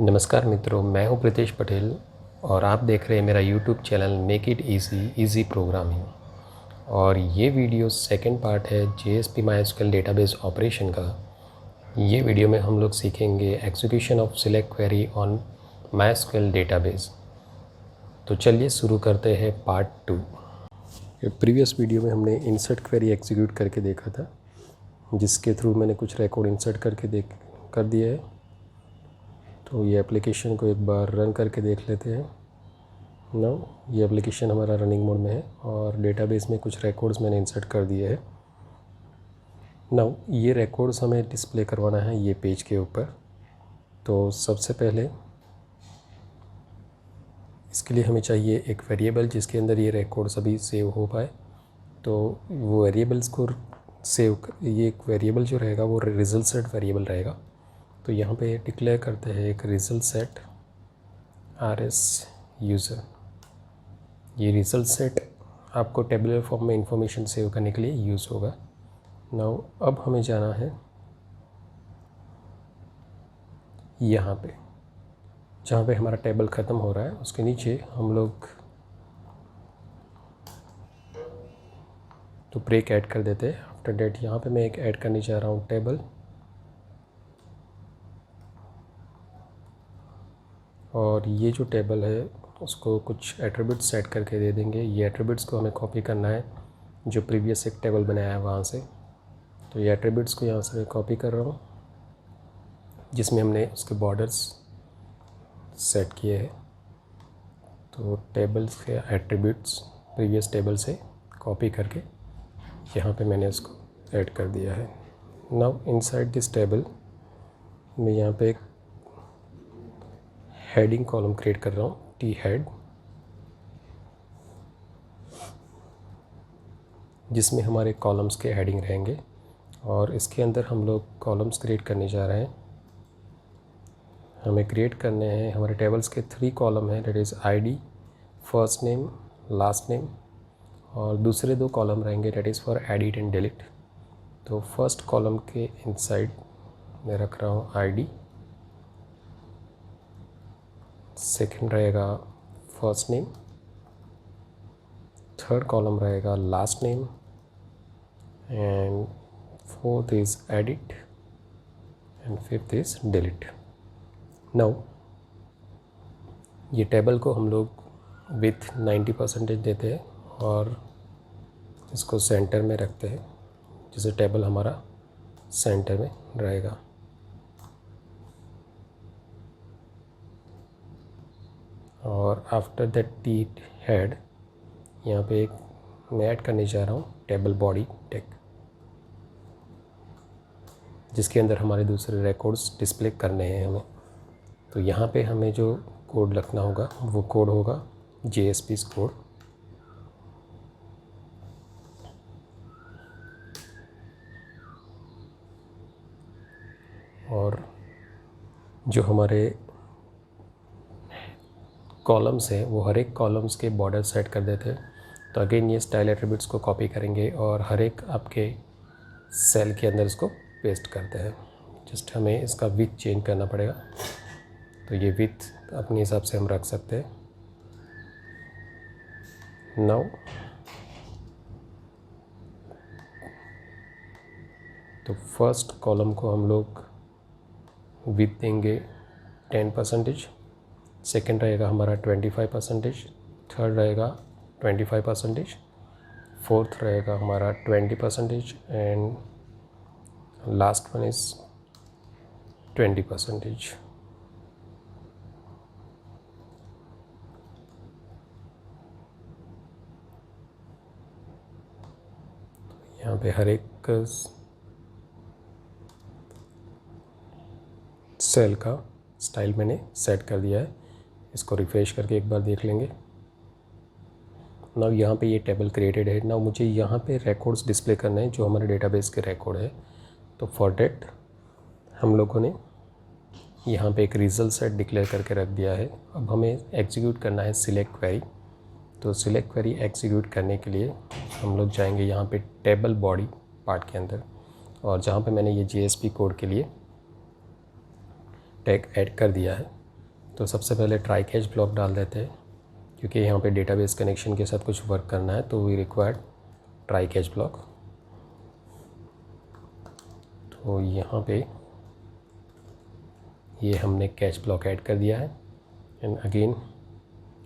नमस्कार मित्रों, मैं हूं प्रीतेश पटेल और आप देख रहे हैं मेरा YouTube channel make it easy programming. और ये वीडियो सेकंड पार्ट है JSP MySQL डेटाबेस ऑपरेशन का। ये वीडियो में हम लोग सीखेंगे execution of select query on MySQL database. तो चलिए शुरू करते हैं पार्ट 2। प्रीवियस वीडियो में हमने इंसर्ट क्वेरी एग्जीक्यूट करके देखा था, जिसके थ्रू मैंने कुछ रिकॉर्ड इंसर्ट करके कर दिया है। तो ये एप्लीकेशन को एक बार रन करके देख लेते हैं। नाउ ये एप्लीकेशन हमारा रनिंग मोड में है और डेटाबेस में कुछ रिकॉर्ड्स मैंने इंसर्ट कर दिए हैं। नाउ ये रिकॉर्ड्स हमें डिस्प्ले करवाना है ये पेज के ऊपर। तो सबसे पहले इसके लिए हमें चाहिए एक वेरिएबल जिसके अंदर ये रिकॉर्ड्स अभी सेव हो पाए। तो वो वेरिएबल्स को ये एक वेरिएबल जो रहेगा वो रिजल्ट सेट वेरिएबल रहेगा। तो यहाँ पे डिक्लेयर करते हैं एक रिजल्ट सेट RS यूज़र। ये रिजल्ट सेट आपको टेबुलर फॉर्म में इंफॉर्मेशन सेव करने के लिए यूज़ होगा। नाउ अब हमें जाना है यहाँ पे, जहाँ पे हमारा टेबल ख़त्म हो रहा है उसके नीचे हम लोग तो ब्रेक ऐड कर देते हैं। आफ्टर डेट यहाँ पे मैं एक ऐड करने जा रहा हूँ टेबल, और ये जो टेबल है उसको कुछ एट्रीब्यूट्स सेट करके दे देंगे। ये एट्रीब्यूट्स को हमें कॉपी करना है जो प्रीवियस एक टेबल बनाया है वहाँ से। तो ये एट्रीब्यूट्स को यहाँ से मैं कॉपी कर रहा हूँ, जिसमें हमने उसके बॉर्डर्स सेट किए हैं। तो टेबल्स के एट्रीब्यूट्स प्रीवियस टेबल से कॉपी करके यहाँ पे मैंने उसको ऐड कर दिया है। नाउ इनसाइड दिस टेबल मैं यहाँ पे एक हेडिंग कॉलम क्रिएट कर रहा हूँ, टी हेड, जिसमें हमारे कॉलम्स के हेडिंग रहेंगे। और इसके अंदर हम लोग कॉलम्स क्रिएट करने जा रहे हैं। हमें क्रिएट करने हैं, हमारे टेबल्स के 3 कॉलम हैं, that is ID, first name, last name, और दूसरे 2 कॉलम रहेंगे that is for edit and delete. तो फर्स्ट कॉलम के इनसाइड मैं रख रहा हूँ ID, सेकंड रहेगा फर्स्ट नेम, थर्ड कॉलम रहेगा last name, and fourth is edit, and fifth is delete. Now ये टेबल को हम लोग विथ 90% देते हैं और इसको सेंटर में रखते हैं, जिससे टेबल हमारा सेंटर में रहेगा। और आफ्टर दैट टी हेड यहाँ पे एक मैं ऐड करने जा रहा हूँ टेबल बॉडी टेक, जिसके अंदर हमारे दूसरे रिकॉर्ड्स डिस्प्ले करने हैं हमें। तो यहाँ पे हमें जो कोड लिखना होगा वो कोड होगा JSP कोड। और जो हमारे कॉलम्स हैं वो हर एक कॉलम्स के बॉर्डर सेट कर देते हैं। तो अगेन ये स्टाइल एट्रीब्यूट्स को कॉपी करेंगे और हर एक आपके सेल के अंदर इसको पेस्ट करते हैं। जस्ट हमें इसका विड्थ चेंज करना पड़ेगा। तो ये विड्थ अपने हिसाब से हम रख सकते हैं। नाउ तो फर्स्ट कॉलम को हम लोग विड्थ देंगे 10%, सेकेंड रहेगा हमारा 25%, थर्ड रहेगा 25%, फोर्थ रहेगा हमारा 20%, एंड लास्ट वन इज़ 20%। यहाँ पे हर एक सेल का स्टाइल मैंने सेट कर दिया है। इसको रिफ्रेश करके एक बार देख लेंगे। नाउ यहाँ पे ये टेबल क्रिएटेड है। नाउ मुझे यहाँ पे रिकॉर्ड्स डिस्प्ले करना है जो हमारे डेटाबेस के रिकॉर्ड है। तो फॉर दैट हम लोगों ने यहाँ पे एक रिजल्ट सेट डिक्लेयर करके रख दिया है। अब हमें एग्जीक्यूट करना है सिलेक्ट क्वेरी। तो सिलेक्ट क्वेरी एग्जीक्यूट करने के लिए हम लोग जाएंगे यहाँ पे टेबल बॉडी पार्ट के अंदर, और जहाँ पे मैंने ये JSP कोड के लिए टैग ऐड कर दिया है तो सबसे पहले ट्राई कैच ब्लॉक डाल देते हैं, क्योंकि यहाँ पे डेटाबेस कनेक्शन के साथ कुछ वर्क करना है, तो we required try catch block. तो यहाँ पे ये हमने कैच ब्लॉक ऐड कर दिया है। एंड अगेन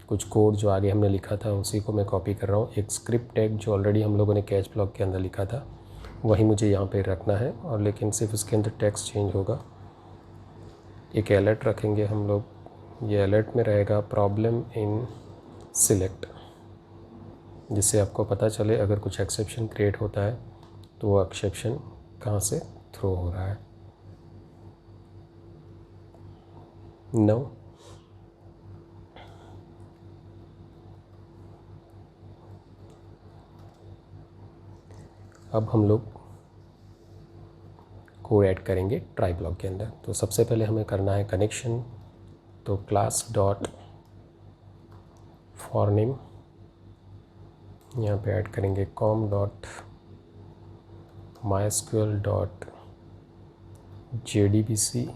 कुछ कोड जो आगे हमने लिखा था उसी को मैं कॉपी कर रहा हूँ। एक स्क्रिप्ट टैग जो ऑलरेडी हम लोगों ने कैच ब्लॉक के अंदर लिखा था वही मुझे यहाँ पे रखना है, और लेकिन सिर्फ उसके अंदर टेक्स्ट चेंज होगा। एक अलर्ट रखेंगे हम लोग, ये अलर्ट में रहेगा प्रॉब्लम इन सिलेक्ट, जिससे आपको पता चले अगर कुछ एक्सेप्शन क्रिएट होता है तो वो एक्सेप्शन कहाँ से थ्रो हो रहा है। नो अब हम लोग कोड ऐड करेंगे ट्राई ब्लॉक के अंदर। तो सबसे पहले हमें करना है कनेक्शन, तो क्लास डॉट फॉर नेम, यहाँ पे ऐड करेंगे com dot MySQL dot JDBC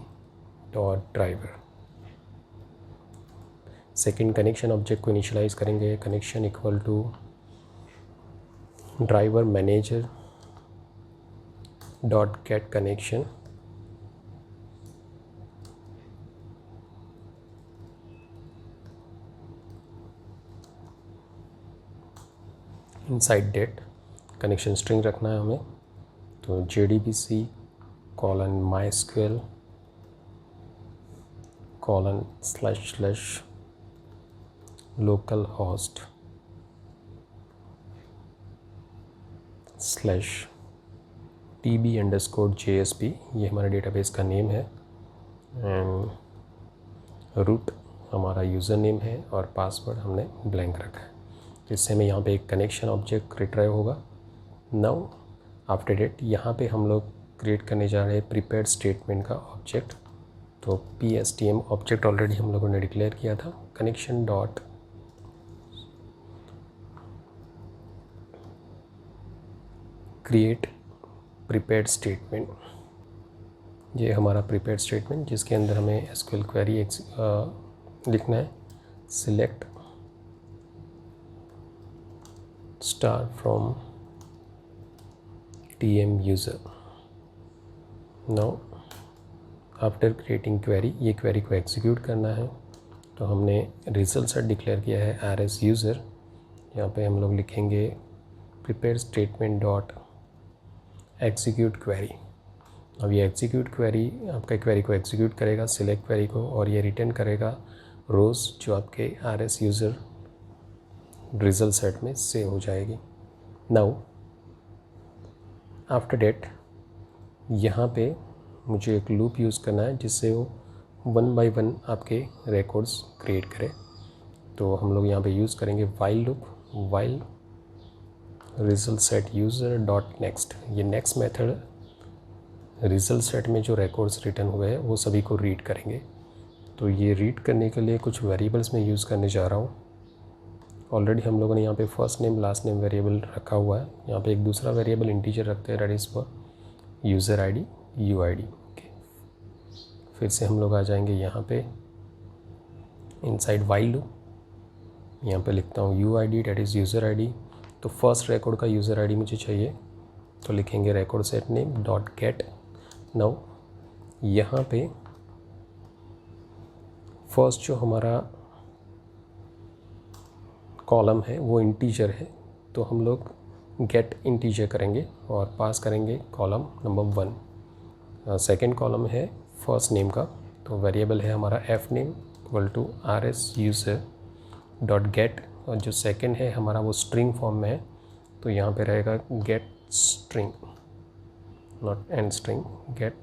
dot driver. Second connection object को इनिशियलाइज करेंगे, connection equal to driver manager dot get connection, inside that connection string रखना है हमें, तो JDBC colon MySQL colon / local host /TB_JSP, ये हमारा database का name है। एंड रूट हमारा यूज़र नेम है और पासवर्ड हमने ब्लैंक रखा है। तो इससे हमें यहाँ पे एक कनेक्शन ऑब्जेक्ट रिट्राइव होगा। नाउ आफ्टर डेट यहाँ पे हम लोग क्रिएट करने जा रहे हैं प्रीपेड स्टेटमेंट का ऑब्जेक्ट। तो PSTM ऑब्जेक्ट ऑलरेडी हम लोगों ने डिक्लेयर किया था। Connection dot create prepaid statement, ये हमारा प्रीपेड स्टेटमेंट जिसके अंदर हमें SQL क्वेरी लिखना है। Select star from TM user. Now after creating query, ये क्वेरी को एग्जीक्यूट करना है, तो हमने रिजल्ट सेट डिक्लेयर किया है RS यूज़र। यहाँ पे हम लोग लिखेंगे prepaid statement dot execute query. अब ये एग्जीक्यूट क्वेरी आपका क्वेरी को एग्जीक्यूट करेगा, सिलेक्ट क्वेरी को, और ये रिटर्न करेगा रोज़ जो आपके RS यूज़र रिजल्ट सेट में सेव हो जाएगी। नाउ आफ्टर डेट यहाँ पे मुझे एक लूप यूज़ करना है जिससे वो 1 बाय 1 आपके रिकॉर्ड्स क्रिएट करे। तो हम लोग यहाँ पे यूज़ करेंगे while loop, while result set user dot next. ये नेक्स्ट मेथड रिजल्ट सेट में जो रिकॉर्ड्स रिटर्न हुए हैं वो सभी को रीड करेंगे। तो ये रीड करने के लिए कुछ वेरिएबल्स में यूज़ करने जा रहा हूँ। ऑलरेडी हम लोगों ने यहाँ पे first name last name variable रखा हुआ है। यहाँ पे एक दूसरा वेरिएबल इंटीजर रखते हैं, that is for user ID UID। Okay, फिर से हम लोग आ जाएंगे यहाँ पे इनसाइड वाइल लूप, यहाँ पे लिखता हूँ UID that is user ID। तो फर्स्ट रिकॉर्ड का यूज़र ID मुझे चाहिए, तो लिखेंगे record set name dot gate. Now यहाँ पे फर्स्ट जो हमारा कॉलम है वो इंटीजर है, तो हम लोग गेट इंटीजर करेंगे और पास करेंगे कॉलम नंबर 1। सेकेंड कॉलम है फर्स्ट नेम का, तो वेरिएबल है हमारा f name equal to RS user dot get, और जो सेकेंड है हमारा वो स्ट्रिंग फॉर्म में है, तो यहाँ पे रहेगा gate string, not and string, gate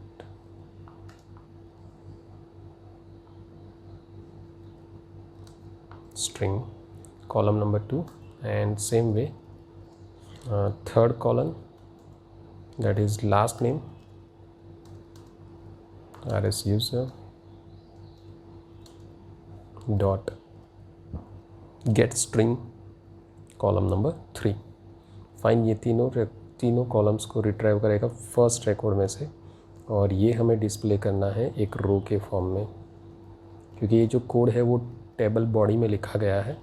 string column number 2। and same way third column that is last name RS user dot get string column number 3। Fine ये तीनों कॉलम्स को रिट्राइव करेगा फर्स्ट रिकॉर्ड में से, और ये हमें डिस्प्ले करना है एक रो के फॉर्म में। क्योंकि ये जो कोड है वो टेबल बॉडी में लिखा गया है।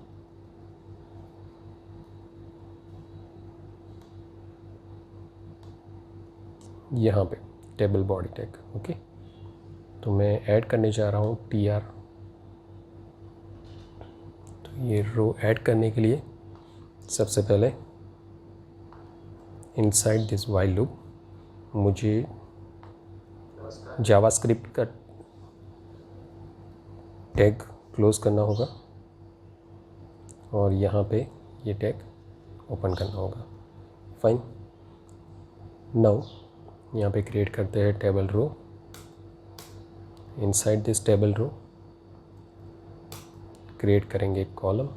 यहाँ पे टेबल बॉडी टैग। ओके, तो मैं ऐड करने जा रहा हूँ tr। तो ये रो ऐड करने के लिए सबसे पहले इनसाइड दिस व्हाइल लूप मुझे जावास्क्रिप्ट का टैग क्लोज करना होगा और यहाँ पे ये टैग ओपन करना होगा। फाइन, नाउ यहाँ पे क्रिएट करते हैं table row. Inside this table row create करेंगे एक कॉलम।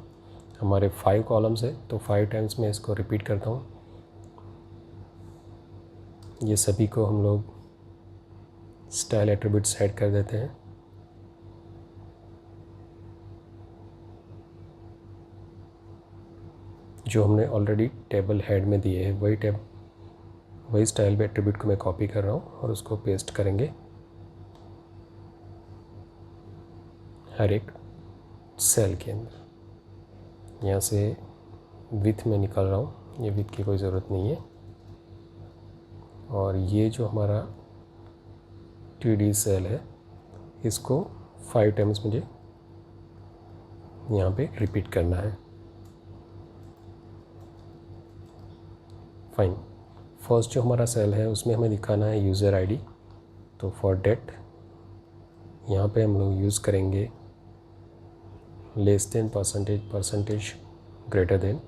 हमारे 5 कॉलम्स है तो 5 टाइम्स मैं इसको रिपीट करता हूँ। ये सभी को हम लोग स्टाइल एट्रीब्यूट्स ऐड कर देते हैं। जो हमने ऑलरेडी टेबल हेड में दिए हैं वही स्टाइल एट्रीब्यूट को मैं कॉपी कर रहा हूँ और उसको पेस्ट करेंगे हर एक सेल के अंदर। यहाँ से विथ में निकाल रहा हूँ, ये विथ की कोई ज़रूरत नहीं है। और ये जो हमारा 2D सेल है इसको 5 टाइम्स मुझे यहाँ पे रिपीट करना है। फाइन, फर्स्ट जो हमारा सेल है उसमें हमें दिखाना है यूज़र आईडी। तो फॉर डेट यहाँ पे हम लोग यूज़ करेंगे less than percentage greater than.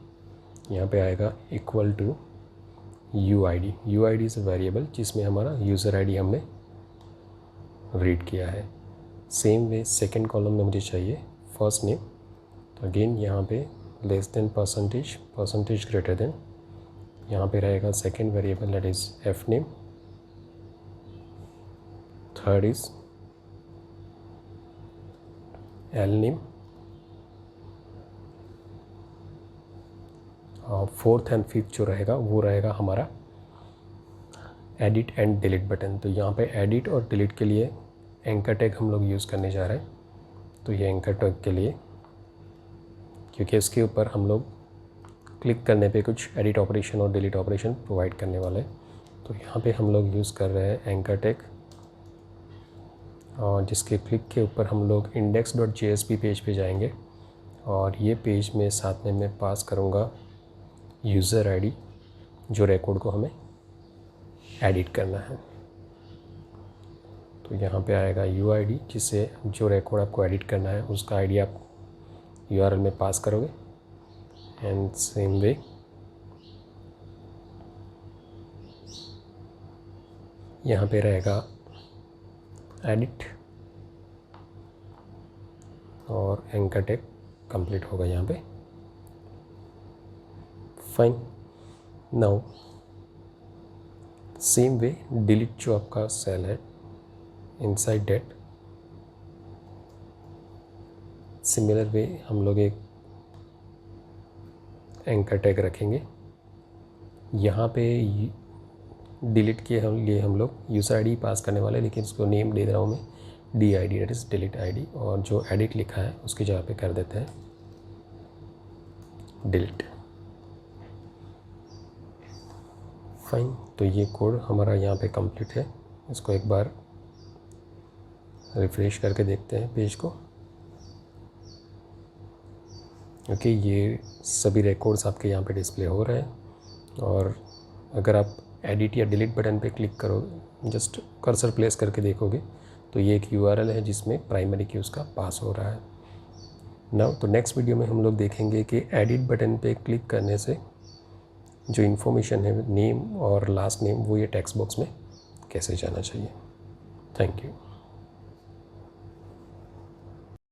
यहाँ पे आएगा equal to UID। UID is a variable जिसमें हमारा यूज़र आईडी हमने रीड किया है। सेम वे सेकेंड कॉलम में मुझे चाहिए फर्स्ट नेम। तो अगेन यहाँ पे less than percentage greater than, यहाँ पे रहेगा second variable that is f name. Third is l name. और फोर्थ एंड फिफ्थ जो रहेगा वो रहेगा हमारा एडिट एंड डिलीट बटन। तो यहाँ पे एडिट और डिलीट के लिए एंकर टैग हम लोग यूज़ करने जा रहे हैं। तो ये एंकर टैग के लिए, क्योंकि इसके ऊपर हम लोग क्लिक करने पे कुछ एडिट ऑपरेशन और डिलीट ऑपरेशन प्रोवाइड करने वाले हैं। तो यहाँ पे हम लोग यूज़ कर रहे हैं एंकर टैग, और जिसके क्लिक के ऊपर हम लोग index.jsp पेज पे जाएंगे। और ये पेज में साथ में मैं पास करूँगा यूज़र आईडी, जो रिकॉर्ड को हमें एडिट करना है। तो यहाँ पे आएगा UID, जिससे जो रिकॉर्ड आपको एडिट करना है उसका आईडी आप URL में पास करोगे। एंड सेम वे यहाँ पे रहेगा एडिट और एंकर टैग कंप्लीट होगा यहाँ पे। Fine, now same way delete जो आपका सेल है इनसाइड डेट, सिमिलर वे हम लोग एक एंकर टैग रखेंगे। यहाँ पे डिलीट के लिए हम लोग यूज़र आईडी पास करने वाले, लेकिन उसको नेम दे रहा हूँ मैं DID, that is delete ID। और जो एडिट लिखा है उसकी जगह पे कर देते हैं डिलीट। फाइन, तो ये कोड हमारा यहाँ पे कंप्लीट है। इसको एक बार रिफ्रेश करके देखते हैं पेज को। ओके, ये सभी रिकॉर्ड्स आपके यहाँ पे डिस्प्ले हो रहे हैं। और अगर आप एडिट या डिलीट बटन पे क्लिक करोगे, जस्ट कर्सर प्लेस करके देखोगे, तो ये एक URL है जिसमें प्राइमरी की उसका पास हो रहा है। नाउ तो नेक्स्ट वीडियो में हम लोग देखेंगे कि एडिट बटन पे क्लिक करने से जो इन्फॉर्मेशन है नेम और लास्ट नेम वो ये टेक्स्ट बॉक्स में कैसे जाना चाहिए। Thank you.